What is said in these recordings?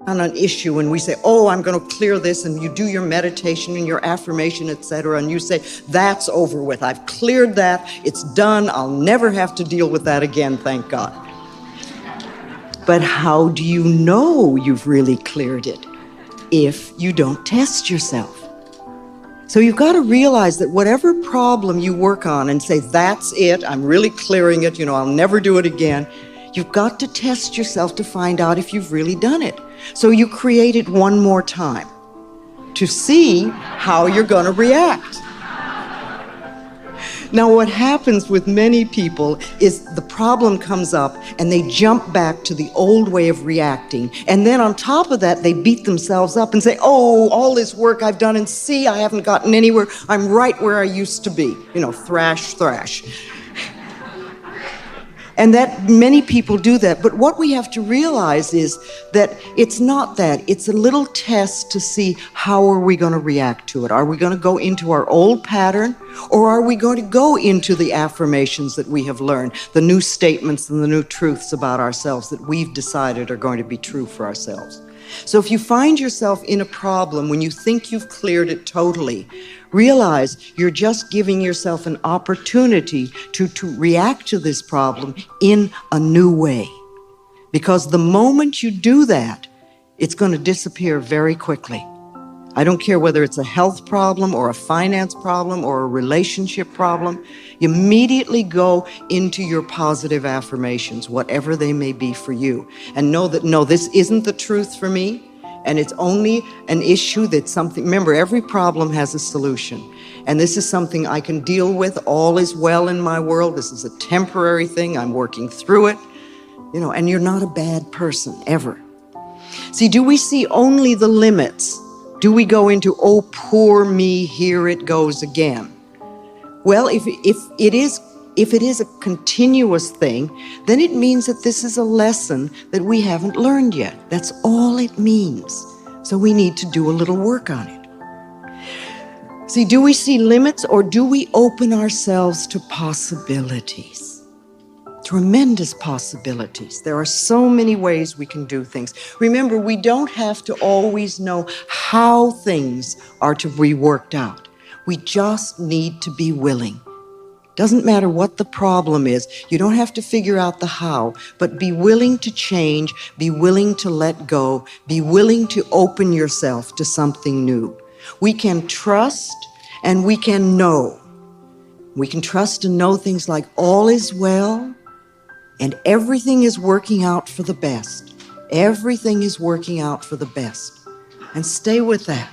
on an issue and we say, oh, I'm going to clear this, and you do your meditation and your affirmation, etc., and you say, that's over with. I've cleared that. It's done. I'll never have to deal with that again, thank God. But how do you know you've really cleared it if you don't test yourself? So you've got to realize that whatever problem you work on and say, that's it, I'm really clearing it, I'll never do it again, you've got to test yourself to find out if you've really done it. So you create it one more time to see how you're going to react. Now, what happens with many people is the problem comes up and they jump back to the old way of reacting. And then on top of that, they beat themselves up and say, oh, all this work I've done, and see, I haven't gotten anywhere. I'm right where I used to be. Thrash, thrash. And that many people do that. But what we have to realize is that it's not that. It's a little test to see how are we going to react to it. Are we going to go into our old pattern, or are we going to go into the affirmations that we have learned, the new statements and the new truths about ourselves that we've decided are going to be true for ourselves? So if you find yourself in a problem when you think you've cleared it totally, realize you're just giving yourself an opportunity to react to this problem in a new way. Because the moment you do that, it's going to disappear very quickly. I don't care whether it's a health problem or a finance problem or a relationship problem. You immediately go into your positive affirmations, whatever they may be for you, and know that, no, this isn't the truth for me, and it's only an issue that's something. Remember, every problem has a solution, and this is something I can deal with. All is well in my world. This is a temporary thing. I'm working through it, and you're not a bad person, ever. See, do we see only the limits? Do we go into, oh, poor me, here it goes again? Well, if it is a continuous thing, then it means that this is a lesson that we haven't learned yet. That's all it means. So we need to do a little work on it. See, do we see limits, or do we open ourselves to possibilities? Tremendous possibilities. There are so many ways we can do things. Remember, we don't have to always know how things are to be worked out. We just need to be willing. Doesn't matter what the problem is. You don't have to figure out the how, but be willing to change, be willing to let go, be willing to open yourself to something new. We can trust and we can know. We can trust and know things like all is well, and everything is working out for the best. Everything is working out for the best. And stay with that.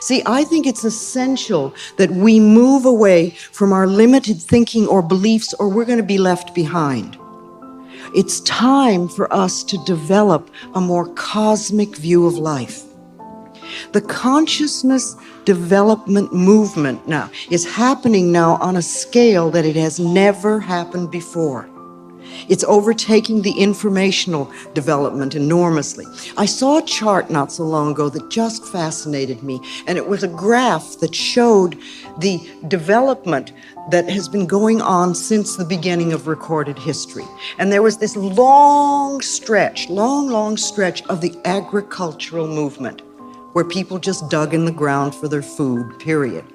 See, I think it's essential that we move away from our limited thinking or beliefs, or we're going to be left behind. It's time for us to develop a more cosmic view of life. The consciousness development movement now is happening now on a scale that it has never happened before. It's overtaking the informational development enormously. I saw a chart not so long ago that just fascinated me, and it was a graph that showed the development that has been going on since the beginning of recorded history. And there was this long stretch of the agricultural movement, where people just dug in the ground for their food, period.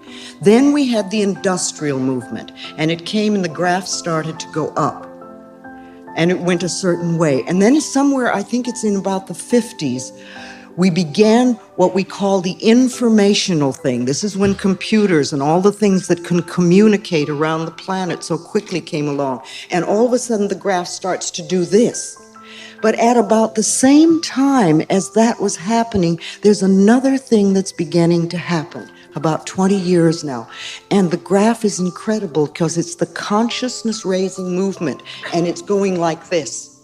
Then we had the industrial movement, and it came and the graph started to go up. And it went a certain way. And then somewhere, I think it's in about the 50s, we began what we call the informational thing. This is when computers and all the things that can communicate around the planet so quickly came along. And all of a sudden, the graph starts to do this. But at about the same time as that was happening, there's another thing that's beginning to happen. About 20 years now. And the graph is incredible because it's the consciousness raising movement, and it's going like this.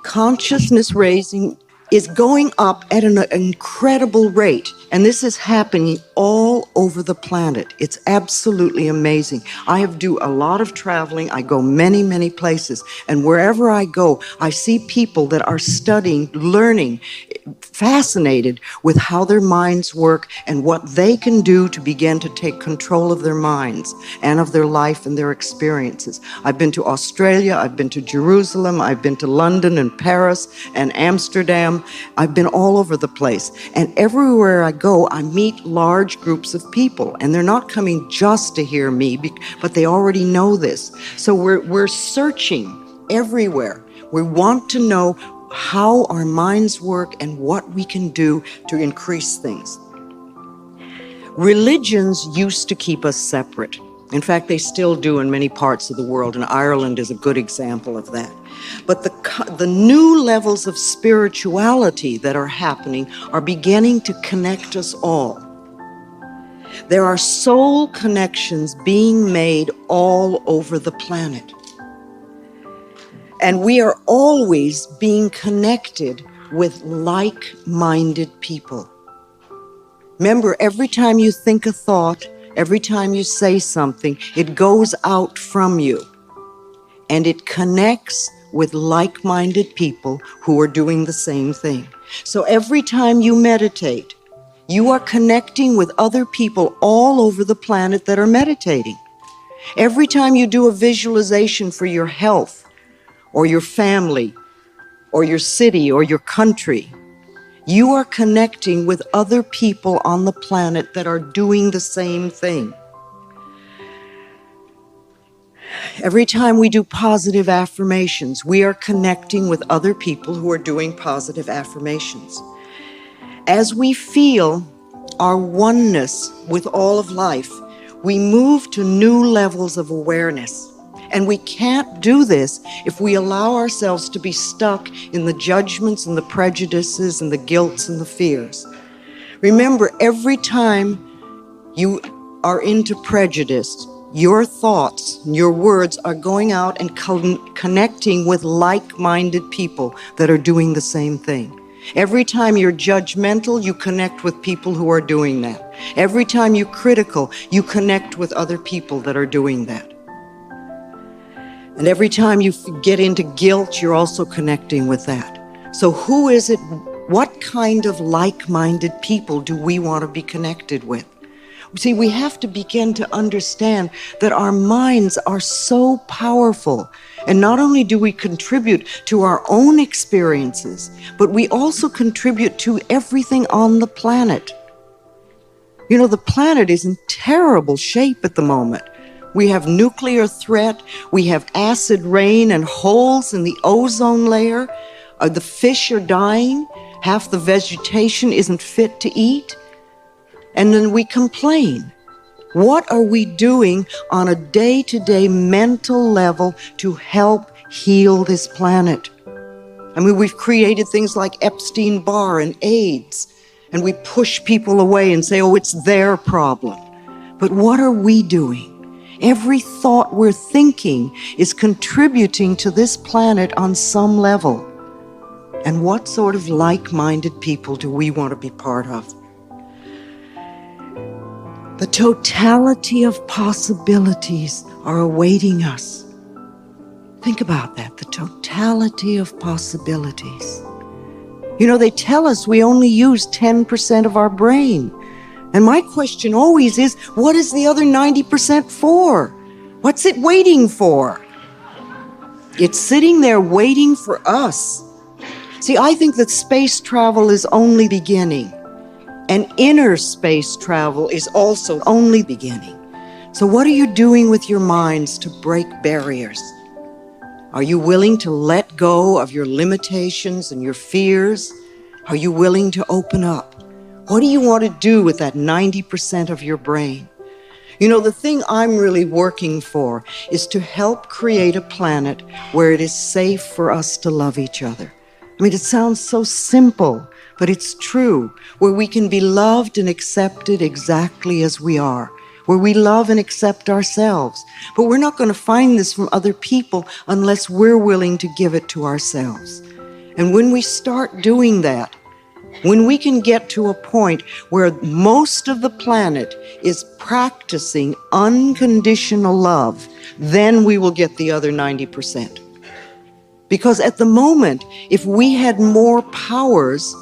Consciousness raising is going up at an incredible rate, and this is happening all over the planet. It's absolutely amazing. I do a lot of traveling. I go many, many places. And wherever I go, I see people that are studying, learning, fascinated with how their minds work and what they can do to begin to take control of their minds and of their life and their experiences. I've been to Australia, I've been to Jerusalem, I've been to London and Paris and Amsterdam. I've been all over the place. And everywhere I go, I meet large groups of people, and they're not coming just to hear me, but they already know this. So we're searching everywhere. We want to know how our minds work and what we can do to increase things. Religions used to keep us separate. In fact, they still do in many parts of the world, and Ireland is a good example of that. But the new levels of spirituality that are happening are beginning to connect us all. There are soul connections being made all over the planet. And we are always being connected with like-minded people. Remember, every time you think a thought, every time you say something, it goes out from you. And it connects with like-minded people who are doing the same thing. So every time you meditate, you are connecting with other people all over the planet that are meditating. Every time you do a visualization for your health, or your family, or your city, or your country, you are connecting with other people on the planet that are doing the same thing. Every time we do positive affirmations, we are connecting with other people who are doing positive affirmations. As we feel our oneness with all of life, we move to new levels of awareness. And we can't do this if we allow ourselves to be stuck in the judgments and the prejudices and the guilts and the fears. Remember, every time you are into prejudice, your thoughts, your words are going out and connecting with like-minded people that are doing the same thing. Every time you're judgmental, you connect with people who are doing that. Every time you're critical, you connect with other people that are doing that. And every time you get into guilt, you're also connecting with that. So who is it, what kind of like-minded people do we want to be connected with? See, we have to begin to understand that our minds are so powerful. And not only do we contribute to our own experiences, but we also contribute to everything on the planet. You know, the planet is in terrible shape at the moment. We have nuclear threat, we have acid rain and holes in the ozone layer. The fish are dying, half the vegetation isn't fit to eat. And then we complain. What are we doing on a day-to-day mental level to help heal this planet? I mean, we've created things like Epstein-Barr and AIDS, and we push people away and say, oh, it's their problem. But what are we doing? Every thought we're thinking is contributing to this planet on some level. And what sort of like-minded people do we want to be part of? The totality of possibilities are awaiting us. Think about that, the totality of possibilities. You know, they tell us we only use 10% of our brain. And my question always is, what is the other 90% for? What's it waiting for? It's sitting there waiting for us. See, I think that space travel is only beginning. And inner space travel is also only beginning. So what are you doing with your minds to break barriers? Are you willing to let go of your limitations and your fears? Are you willing to open up? What do you want to do with that 90% of your brain? You know, the thing I'm really working for is to help create a planet where it is safe for us to love each other. I mean, it sounds so simple, but it's true, where we can be loved and accepted exactly as we are, where we love and accept ourselves. But we're not going to find this from other people unless we're willing to give it to ourselves. And when we start doing that, When we can get to a point where most of the planet is practicing unconditional love, then we will get the other 90%. Because at the moment, if we had more powers,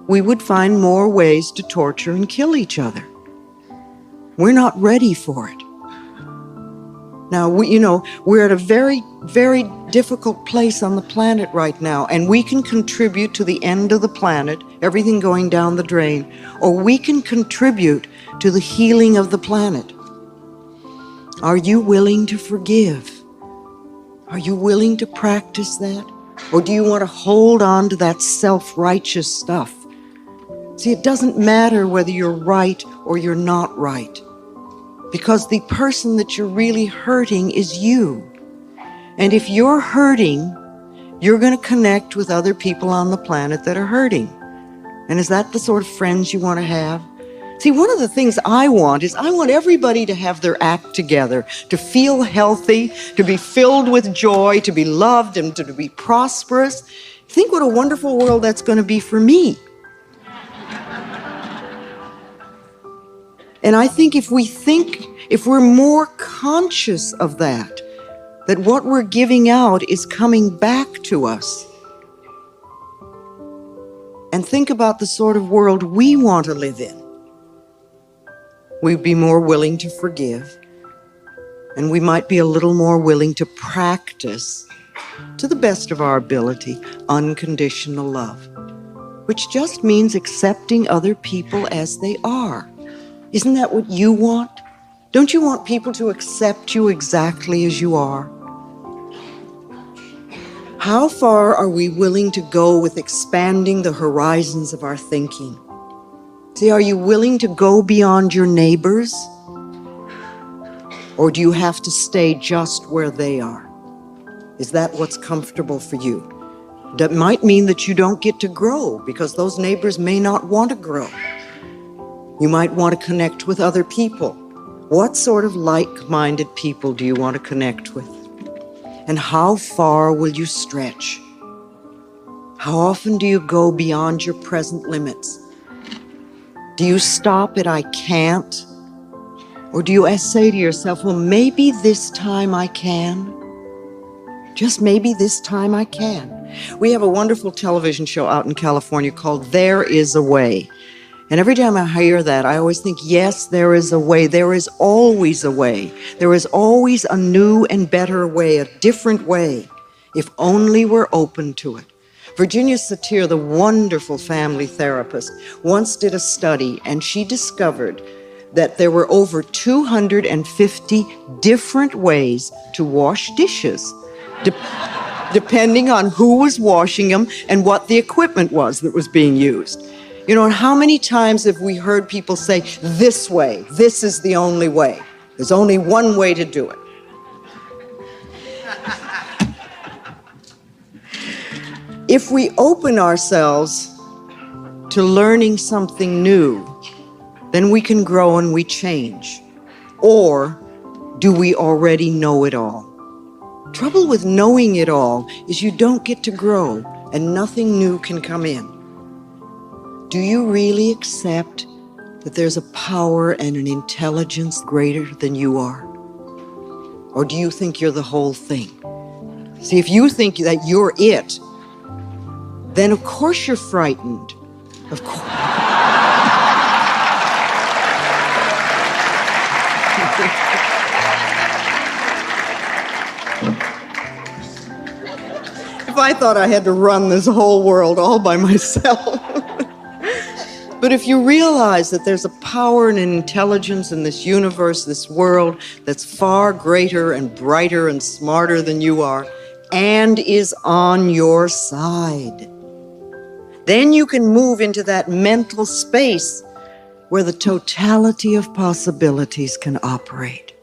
we would find more ways to torture and kill each other. We're not ready for it. Now, we're at a very, very difficult place on the planet right now, and we can contribute to the end of the planet, everything going down the drain, or we can contribute to the healing of the planet. Are you willing to forgive? Are you willing to practice that? Or do you want to hold on to that self-righteous stuff? See, it doesn't matter whether you're right or you're not right, because the person that you're really hurting is you. And if you're hurting, you're going to connect with other people on the planet that are hurting. And is that the sort of friends you want to have? See, one of the things I want everybody to have their act together, to feel healthy, to be filled with joy, to be loved, and to be prosperous. Think what a wonderful world that's going to be for me. And I think if we're more conscious of that what we're giving out is coming back to us, and think about the sort of world we want to live in, we'd be more willing to forgive, and we might be a little more willing to practice, to the best of our ability, unconditional love, which just means accepting other people as they are. Isn't that what you want? Don't you want people to accept you exactly as you are? How far are we willing to go with expanding the horizons of our thinking? See, are you willing to go beyond your neighbors? Or do you have to stay just where they are? Is that what's comfortable for you? That might mean that you don't get to grow because those neighbors may not want to grow. You might want to connect with other people. What sort of like-minded people do you want to connect with? And how far will you stretch? How often do you go beyond your present limits? Do you stop at I can't? Or do you say to yourself, well, maybe this time I can? Just maybe this time I can. We have a wonderful television show out in California called There Is a Way. And every time I hear that, I always think, yes, there is a way. There is always a way. There is always a new and better way, a different way, if only we're open to it. Virginia Satir, the wonderful family therapist, once did a study, and she discovered that there were over 250 different ways to wash dishes, depending on who was washing them and what the equipment was that was being used. And how many times have we heard people say, this way, this is the only way. There's only one way to do it. If we open ourselves to learning something new, then we can grow and we change. Or do we already know it all? Trouble with knowing it all is you don't get to grow and nothing new can come in. Do you really accept that there's a power and an intelligence greater than you are? Or do you think you're the whole thing? See, if you think that you're it, then of course you're frightened. Of course. If I thought I had to run this whole world all by myself. But if you realize that there's a power and an intelligence in this universe, this world, that's far greater and brighter and smarter than you are, and is on your side, then you can move into that mental space where the totality of possibilities can operate.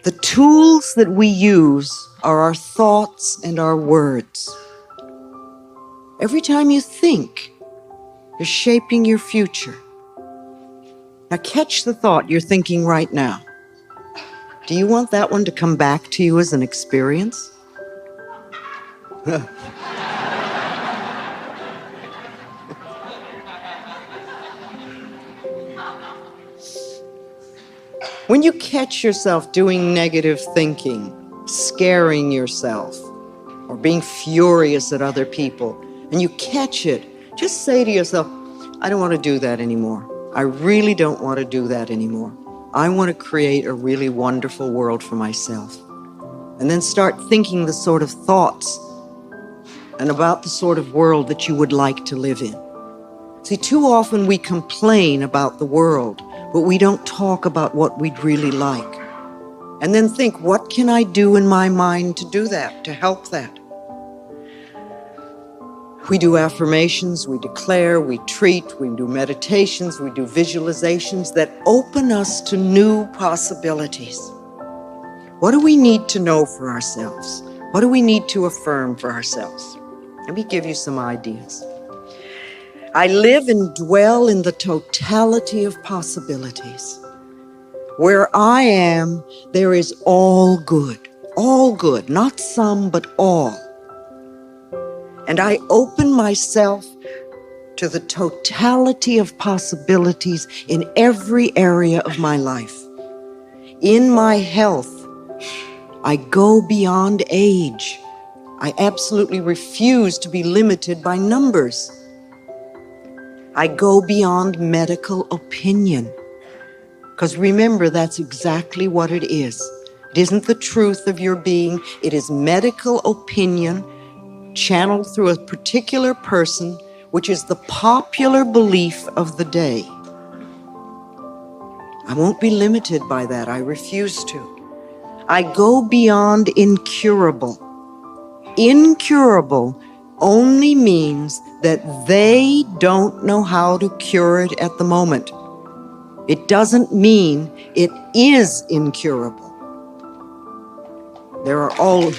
The tools that we use are our thoughts and our words. Every time you think, you're shaping your future. Now catch the thought you're thinking right now. Do you want that one to come back to you as an experience? When you catch yourself doing negative thinking, scaring yourself, or being furious at other people, and you catch it, just say to yourself, I don't want to do that anymore. I really don't want to do that anymore. I want to create a really wonderful world for myself. And then start thinking the sort of thoughts and about the sort of world that you would like to live in. See, too often we complain about the world, but we don't talk about what we'd really like. And then think, what can I do in my mind to do that, to help that? We do affirmations, we declare, we treat, we do meditations, we do visualizations that open us to new possibilities. What do we need to know for ourselves? What do we need to affirm for ourselves? Let me give you some ideas. I live and dwell in the totality of possibilities. Where I am, there is all good, not some, but all. And I open myself to the totality of possibilities in every area of my life. In my health, I go beyond age. I absolutely refuse to be limited by numbers. I go beyond medical opinion. Because remember, that's exactly what it is. It isn't the truth of your being. It is medical opinion channeled through a particular person, which is the popular belief of the day. I won't be limited by that. I refuse to. I go beyond incurable. Incurable only means that they don't know how to cure it at the moment. It doesn't mean it is incurable. There are all